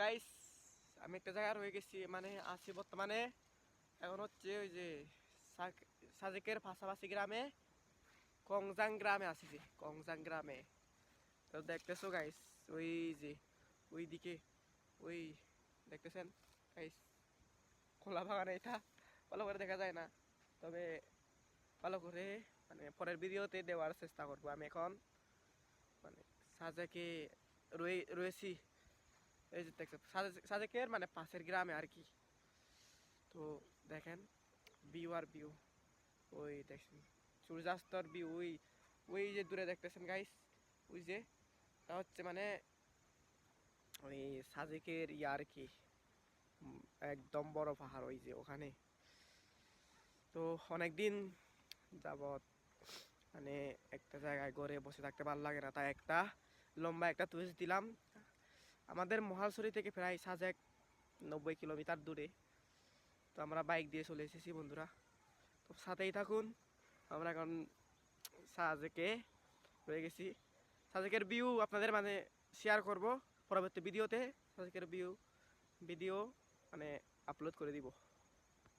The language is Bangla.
গাইস আমি একটা জায়গায় রয়ে গেছি, মানে আছি বর্তমানে। এখন হচ্ছে ওই যে সাজেকের পাশাপাশি গ্রামে কংজাং গ্রামে আছি, যে কংজাং গ্রামে। তো দেখতেছো গাইস, ওই যে ওই দিকে ওই দেখতেছেন গাইস, খোলা বাগানে, এটা ভালো করে দেখা যায় না, তবে ভালো করে মানে পরের ভিডিওতে দেওয়ার চেষ্টা করবো। আমি এখন মানে সাজেকে রয়েছি। এই যে দেখছেন সাজেকের মানে পাশের গ্রামে আর কি। তো দেখেন ভিউ আর ভিউ, ওই দেখছেন সূর্যাস্তর ভিউ, ওই ওই যে দূরে দেখতেছেন গাইস, ওই যে তা হচ্ছে মানে ওই সাজেকের ইয়া আর কি, একদম বড় পাহাড় ওই যে ওখানে। তো অনেকদিন যাবত মানে একটা জায়গায় ঘরে বসে থাকতে ভালো লাগে না, তাই একটা লম্বা একটা টুইস্ট দিলাম। আমাদের মহালছড়ি থেকে প্রায় সাজেক 90 কিলোমিটার দূরে। তো আমরা বাইক দিয়ে চলে এসেছি বন্ধুরা, তো সাথেই থাকুন। আমরা এখন সাজেকে রয়ে গেছি, সাজেকের ভিউ আপনাদের মানে শেয়ার করব পরবর্তী ভিডিওতে। সাজেকের ভিডিও মানে আপলোড করে দিব।